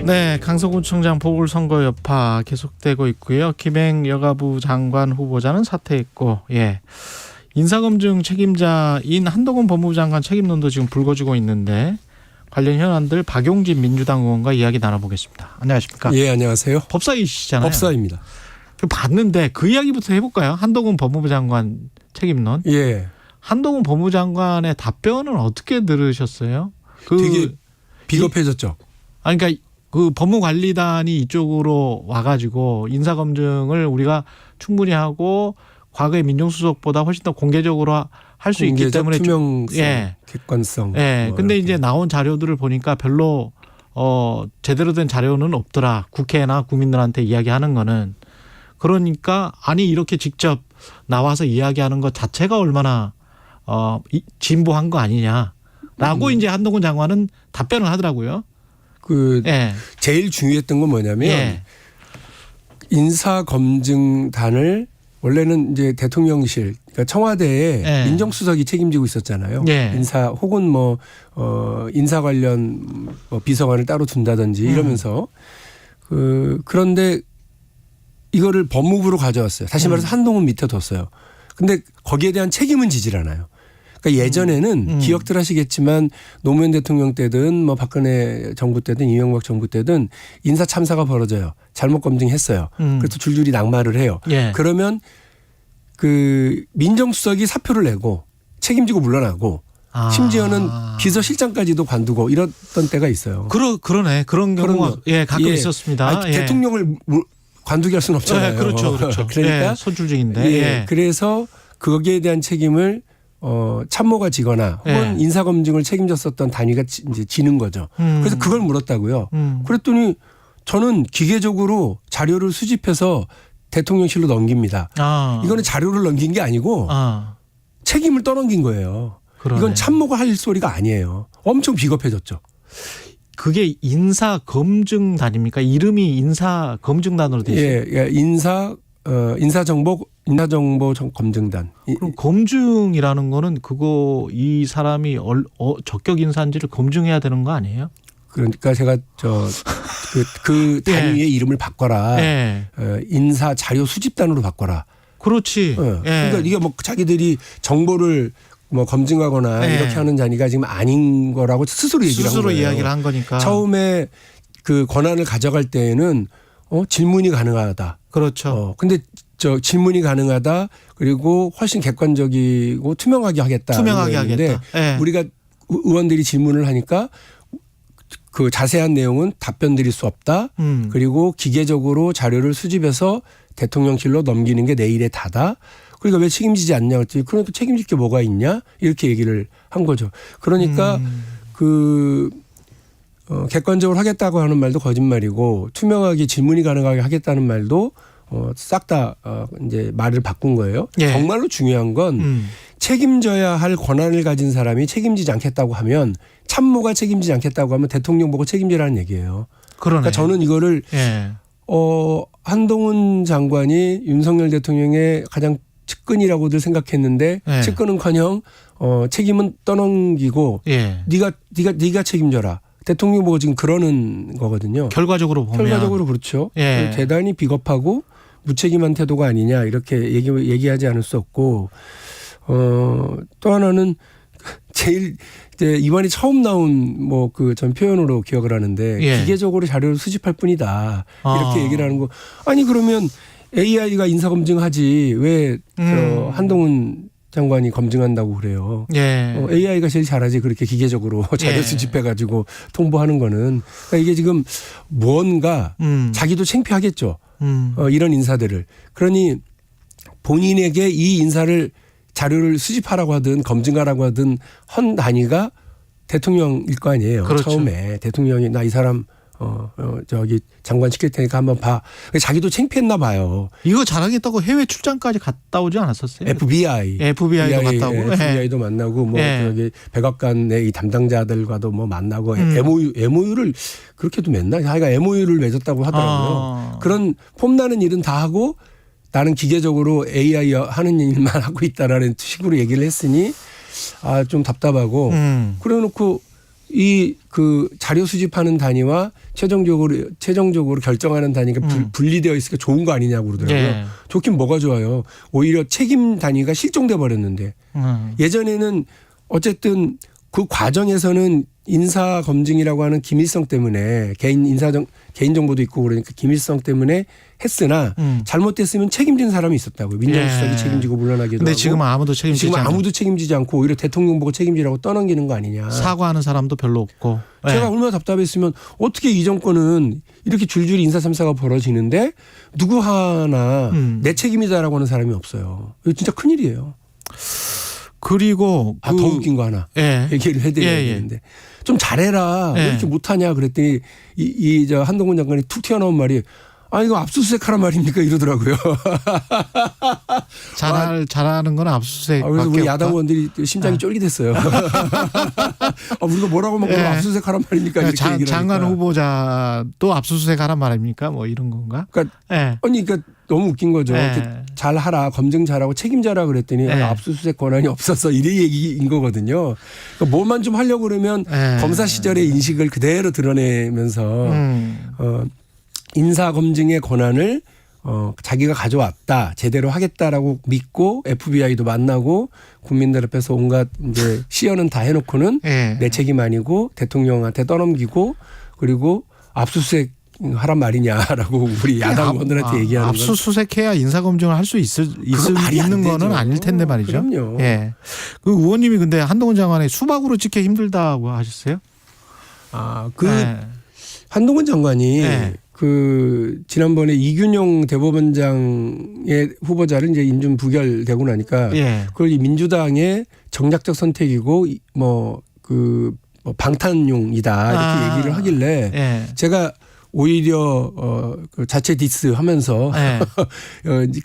네, 강서구청장 보궐선거 여파 계속되고 있고요. 김행 여가부 장관 후보자는 사퇴했고, 인사검증 책임자인 한동훈 법무부 장관 책임론도 지금 불거지고 있는데 관련 현안들 박용진 민주당 의원과 이야기 나눠보겠습니다. 안녕하십니까? 예, 안녕하세요. 법사이시잖아요. 법사입니다. 봤는데 그 이야기부터 해볼까요? 한동훈 법무부 장관 책임론. 예. 한동훈 법무부 장관의 답변은 어떻게 들으셨어요? 되게 비겁해졌죠. 그러니까 그 법무관리단이 이쪽으로 와가지고 인사검증을 우리가 충분히 하고 과거의 민정수석보다 훨씬 더 공개적으로 할 수 있기 때문에 투명성, 객관성. 근데 이제 나온 자료들을 보니까 별로 제대로 된 자료는 없더라. 국회나 국민들한테 이야기하는 거는. 그러니까 아니 이렇게 직접 나와서 이야기하는 것 자체가 얼마나 진보한 거 아니냐라고 이제 한동훈 장관은 답변을 하더라고요. 제일 중요했던 건 뭐냐면 인사검증단을 원래는 이제 대통령실, 그러니까 청와대에 민정수석이 책임지고 있었잖아요. 인사 혹은 인사 관련 비서관을 따로 둔다든지 이러면서 그런데 이거를 법무부로 가져왔어요. 다시 말해서 한동훈 밑에 뒀어요. 근데 거기에 대한 책임은 지질 않아요. 그러니까 예전에는 기억들 하시겠지만 노무현 대통령 때든 박근혜 정부 때든 이명박 정부 때든 인사 참사가 벌어져요. 잘못 검증했어요. 그래서 줄줄이 낙마를 해요. 그러면 그 민정수석이 사표를 내고 책임지고 물러나고 심지어는 비서실장까지도 관두고 이랬던 때가 있어요. 그러네. 그런 경우가 가끔 있었습니다. 대통령을 관두게 할 수는 없잖아요. 그렇죠. 그러니까 선출직인데. 그래서 거기에 대한 책임을 참모가 지거나 혹은 인사검증을 책임졌었던 단위가 이제 지는 거죠. 그래서 그걸 물었다고요. 그랬더니 저는 기계적으로 자료를 수집해서 대통령실로 넘깁니다. 이거는 자료를 넘긴 게 아니고 책임을 떠넘긴 거예요. 그러네. 이건 참모가 할 소리가 아니에요. 엄청 비겁해졌죠. 그게 인사검증단입니까? 이름이 인사검증단으로 되어 있어요. 인사정보 검증단. 그럼 검증이라는 거는 이 사람이 적격 인사인지를 검증해야 되는 거 아니에요? 그러니까 제가 그 단위의 이름을 바꿔라. 인사 자료 수집단으로 바꿔라. 그렇지. 그러니까 이게 자기들이 정보를 검증하거나 이렇게 하는 단위가 지금 아닌 거라고 스스로 얘기를 한 거예요. 스스로 이야기를 한 거니까. 처음에 그 권한을 가져갈 때에는 질문이 가능하다. 그렇죠. 근데 질문이 가능하다. 그리고 훨씬 객관적이고 투명하게 하겠다. 투명하게 하겠다. 우리가 의원들이 질문을 하니까 그 자세한 내용은 답변 드릴 수 없다. 그리고 기계적으로 자료를 수집해서 대통령실로 넘기는 게 내 일의 다다. 그러니까 왜 책임지지 않냐 그랬더니 그러니까 책임질 게 뭐가 있냐 이렇게 얘기를 한 거죠. 그러니까 객관적으로 하겠다고 하는 말도 거짓말이고 투명하게 질문이 가능하게 하겠다는 말도 싹 다 이제 말을 바꾼 거예요. 정말로 중요한 건 책임져야 할 권한을 가진 사람이 책임지지 않겠다고 하면 참모가 책임지지 않겠다고 하면 대통령 보고 책임지라는 얘기예요. 그러니까 저는 이거를 한동훈 장관이 윤석열 대통령의 가장 측근이라고들 생각했는데 측근은커녕 책임은 떠넘기고 네가 책임져라. 대통령 보고 지금 그러는 거거든요. 결과적으로 보면. 결과적으로 그렇죠. 대단히 비겁하고 무책임한 태도가 아니냐 이렇게 얘기하지 않을 수 없고 또 하나는 제일 이번에 처음 나온 전 표현으로 기억을 하는데 기계적으로 자료를 수집할 뿐이다 이렇게 얘기를 하는 거. 아니 그러면 AI가 인사검증하지 왜 한동훈 장관이 검증한다고 그래요. AI가 제일 잘하지 그렇게 기계적으로 자료 수집해가지고 통보하는 거는. 그러니까 이게 지금 뭔가 자기도 창피하겠죠. 이런 인사들을. 그러니 본인에게 이 인사를 자료를 수집하라고 하든 검증하라고 하든 헌 단위가 대통령일 거 아니에요. 그렇죠. 처음에 대통령이 나 이 사람 저기 장관 시킬 테니까 한번 봐. 자기도 창피했나 봐요. 이거 잘하겠다고 해외 출장까지 갔다 오지 않았었어요? FBI도 갔다 오고. FBI도 만나고 저기 백악관의 이 담당자들과도 만나고 MOU를 그렇게도 맺나? 자기가 MOU를 맺었다고 하더라고요. 그런 폼나는 일은 다 하고 나는 기계적으로 AI 하는 일만 하고 있다라는 식으로 얘기를 했으니 좀 답답하고 그래놓고 이 그 자료 수집하는 단위와 최종적으로 결정하는 단위가 분리되어 있으니까 좋은 거 아니냐고 그러더라고요. 예. 좋긴 뭐가 좋아요. 오히려 책임 단위가 실종돼 버렸는데 예전에는 어쨌든 그 과정에서는 인사 검증이라고 하는 기밀성 때문에 개인 정보도 있고 그러니까 기밀성 때문에 했으나 잘못됐으면 책임진 사람이 있었다고요. 민정수석이 예. 책임지고 물러나기도 근데 하고. 지금은 아무도 책임지지 지금 않는. 아무도 책임지지 않고 오히려 대통령 보고 책임지라고 떠넘기는 거 아니냐. 사과하는 사람도 별로 없고. 제가 예. 얼마나 답답했으면 어떻게 이 정권은 이렇게 줄줄이 인사 참사가 벌어지는데 누구 하나 내 책임이다라고 하는 사람이 없어요. 이거 진짜 큰일이에요. 그리고 더 웃긴 거 하나 예. 얘기를 해드려야 되는데 좀 잘해라 왜 이렇게 못하냐 그랬더니 저 한동훈 장관이 툭 튀어나온 말이 이거 압수수색하란 말입니까 이러더라고요. 잘하는 건 압수수색밖에 그래서 우리 없다. 야당 의원들이 심장이 쫄깃했어요. 우리가 뭐라고 막 압수수색하란 말입니까 이렇게 얘기를 장관 하니까. 후보자도 압수수색하란 말입니까 뭐 이런 건가? 그러니까 예. 그러니까 너무 웃긴 거죠. 잘하라 검증 잘하고 책임져라 그랬더니 압수수색 권한이 없었어 이래 얘기인 거거든요. 그러니까 뭐만 좀 하려고 그러면 검사 시절의 인식을 그대로 드러내면서 인사 검증의 권한을 자기가 가져왔다 제대로 하겠다라고 믿고 FBI도 만나고 국민들 앞에서 온갖 이제 시연은 다 해놓고는 내 책임 아니고 대통령한테 떠넘기고 그리고 압수수색 하란 말이냐라고 우리 야당 의원들한테 얘기하는 건 압수수색해야 인사검증을 할 수 있는 거는 아닐 텐데 말이죠. 그럼요. 예. 그 의원님이 근데 한동훈 장관의 수박으로 찍기 힘들다고 하셨어요? 한동훈 장관이 그 지난번에 이균용 대법원장의 후보자를 이제 인준 부결되고 나니까 그걸 이 민주당의 정략적 선택이고 뭐 방탄용이다 이렇게 얘기를 하길래 제가 오히려 그 자체 디스하면서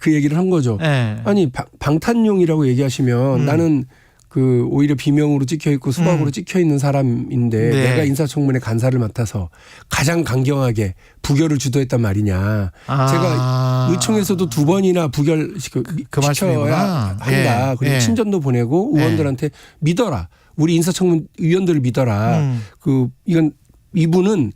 그 얘기를 한 거죠. 아니 방탄용이라고 얘기하시면 나는 그 오히려 비명으로 찍혀 있고 수박으로 찍혀 있는 사람인데 내가 인사청문회 간사를 맡아서 가장 강경하게 부결을 주도했단 말이냐. 제가 의총에서도 2번이나 부결 시켜야 한다. 그리고 친전도 보내고 의원들한테 믿어라. 우리 인사청문 위원들을 믿어라. 이분은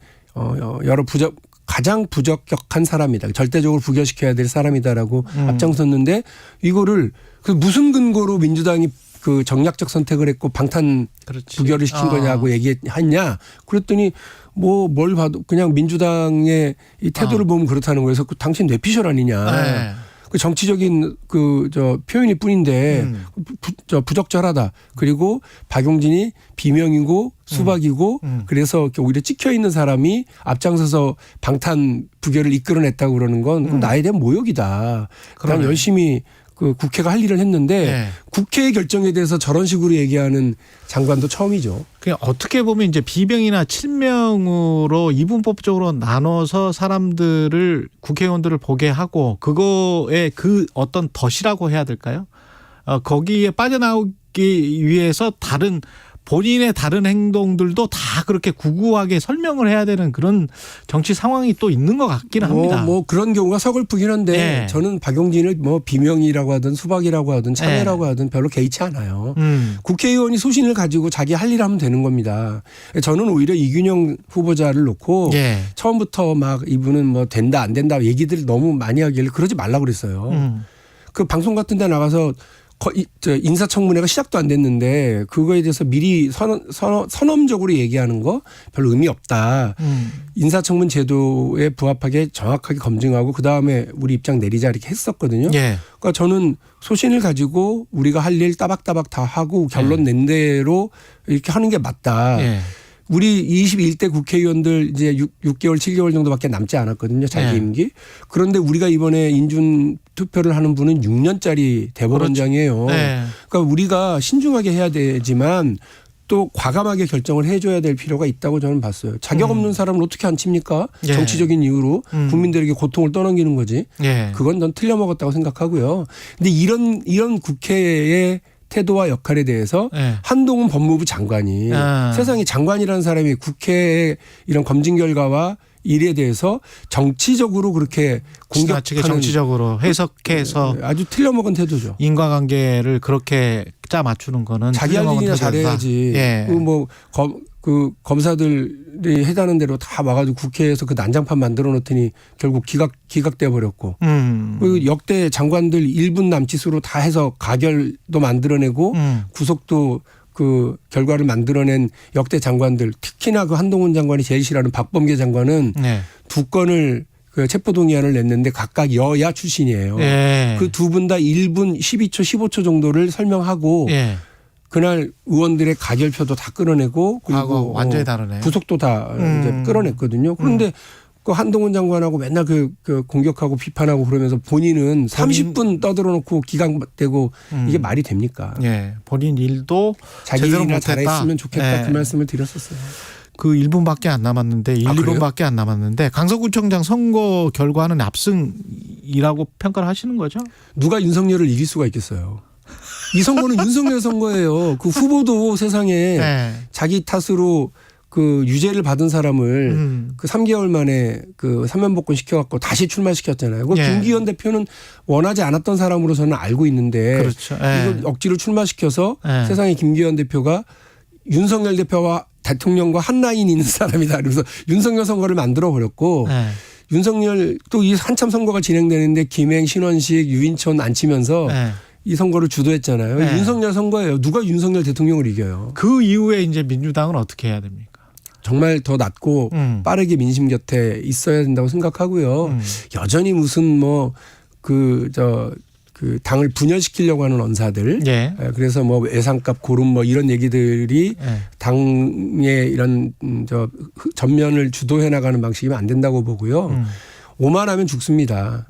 가장 부적격한 사람이다. 절대적으로 부결시켜야 될 사람이다라고 앞장섰는데 이거를 무슨 근거로 민주당이 그 정략적 선택을 했고 방탄 부결을 시킨 거냐고 얘기했냐. 그랬더니 뭘 봐도 그냥 민주당의 이 태도를 보면 그렇다는 거예요. 그래서 당신 뇌피셜 아니냐. 그 정치적인 표현일 뿐인데 부적절하다. 그리고 박용진이 비명이고 수박이고 그래서 오히려 찍혀 있는 사람이 앞장서서 방탄 부결을 이끌어냈다고 그러는 건 나에 대한 모욕이다. 난 열심히 그 국회가 할 일을 했는데 국회의 결정에 대해서 저런 식으로 얘기하는 장관도 처음이죠. 그냥 어떻게 보면 이제 비명이나 친명으로 이분법적으로 나눠서 사람들을 국회의원들을 보게 하고 그거에 그 어떤 덫이라고 해야 될까요? 거기에 빠져나오기 위해서 본인의 다른 행동들도 다 그렇게 구구하게 설명을 해야 되는 그런 정치 상황이 또 있는 것 같기는 합니다. 그런 경우가 서글프긴 한데 저는 박용진을 비명이라고 하든 수박이라고 하든 참외라고 하든 별로 개의치 않아요. 국회의원이 소신을 가지고 자기 할 일 하면 되는 겁니다. 저는 오히려 이균영 후보자를 놓고 처음부터 막 이분은 된다 안 된다 얘기들 너무 많이 하길래 그러지 말라고 그랬어요. 그 방송 같은 데 나가서 인사청문회가 시작도 안 됐는데 그거에 대해서 미리 선언적으로 얘기하는 거 별로 의미 없다. 인사청문 제도에 부합하게 정확하게 검증하고 그다음에 우리 입장 내리자 이렇게 했었거든요. 그러니까 저는 소신을 가지고 우리가 할 일 따박따박 다 하고 결론 낸 대로 이렇게 하는 게 맞다. 우리 21대 국회의원들 이제 6개월, 7개월 정도밖에 남지 않았거든요. 자기 임기. 그런데 우리가 이번에 인준 투표를 하는 분은 6년짜리 대법원장이에요. 그러니까 우리가 신중하게 해야 되지만 또 과감하게 결정을 해줘야 될 필요가 있다고 저는 봤어요. 자격 없는 사람을 어떻게 안 칩니까? 정치적인 이유로 국민들에게 고통을 떠넘기는 거지. 그건 전 틀려먹었다고 생각하고요. 근데 이런 국회의 태도와 역할에 대해서 한동훈 법무부 장관이 세상에 장관이라는 사람이 국회의 이런 검증 결과와 일에 대해서 정치적으로 그렇게 공격하는 정치적으로 해석해서 아주 틀려먹은 태도죠. 인과관계를 그렇게 짜 맞추는 거는 자기 할 일이나 잘해야지. 그 검사들이 해다는 대로 다 와가지고 국회에서 그 난장판 만들어 놓더니 결국 기각돼 버렸고 그 역대 장관들 1분 남짓으로 다 해서 가결도 만들어내고 구속도 그 결과를 만들어낸 역대 장관들 특히나 그 한동훈 장관이 제일 싫어하는 박범계 장관은 네. 2건을 그 체포동의안을 냈는데 각각 여야 출신이에요. 예. 그 두 분 다 1분 12초 15초 정도를 설명하고 예. 그날 의원들의 가결표도 다 끌어내고 그리고 완전히 다르네요. 구속도 다 이제 끌어냈거든요. 그런데 그 한동훈 장관하고 맨날 그 공격하고 비판하고 그러면서 본인은 30분 떠들어 놓고 기각되고 이게 말이 됩니까? 예. 본인 일도 자기 제대로 일이나 못했다. 잘했으면 좋겠다. 예. 그 말씀을 드렸었어요. 그 1분밖에 안 남았는데 2분밖에 안 남았는데 강서구청장 선거 결과는 압승이라고 평가를 하시는 거죠? 누가 윤석열을 이길 수가 있겠어요. 이 선거는 윤석열 선거예요. 그 후보도 세상에 네. 자기 탓으로 그 유죄를 받은 사람을 그 3개월 만에 그 사면복권 시켜갖고 다시 출마시켰잖아요. 그 예. 김기현 대표는 원하지 않았던 사람으로서는 알고 있는데 그렇죠. 예. 이걸 억지로 출마시켜서 예. 세상에 김기현 대표가 윤석열 대표와 대통령과 한 라인 있는 사람이다. 그래서 윤석열 선거를 만들어 버렸고 예. 윤석열 또 이 한참 선거가 진행되는데 김행, 신원식, 유인천 안 치면서 예. 이 선거를 주도했잖아요. 네. 윤석열 선거예요. 누가 윤석열 대통령을 이겨요. 그 이후에 이제 민주당은 어떻게 해야 됩니까? 정말 더 낮고 빠르게 민심 곁에 있어야 된다고 생각하고요. 여전히 무슨 뭐 그 당을 분열시키려고 하는 언사들. 예. 그래서 뭐 외상값 고름 뭐 이런 얘기들이 예. 당의 이런 전면을 주도해 나가는 방식이면 안 된다고 보고요. 오만하면 죽습니다.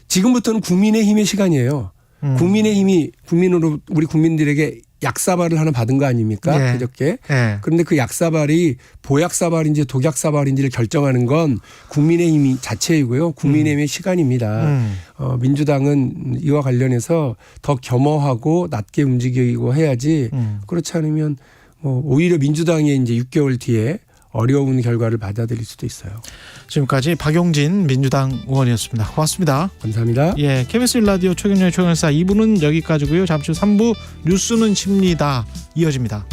지금부터는 국민의힘의 시간이에요. 국민의힘이 우리 국민들에게 약사발을 하나 받은 거 아닙니까? 예. 그저께. 예. 그런데 그 약사발이 보약사발인지 독약사발인지를 결정하는 건 국민의힘 자체이고요. 국민의힘의 시간입니다. 민주당은 이와 관련해서 더 겸허하고 낮게 움직이고 해야지 그렇지 않으면 뭐 오히려 민주당이 이제 6개월 뒤에 어려운 결과를 받아들일 수도 있어요. 지금까지 박용진 민주당 의원이었습니다. 고맙습니다. 감사합니다. 예, KBS 1라디오 최경영의 최경영사 2부는 여기까지고요. 잠시 후 3부 뉴스는 쉽니다. 이어집니다.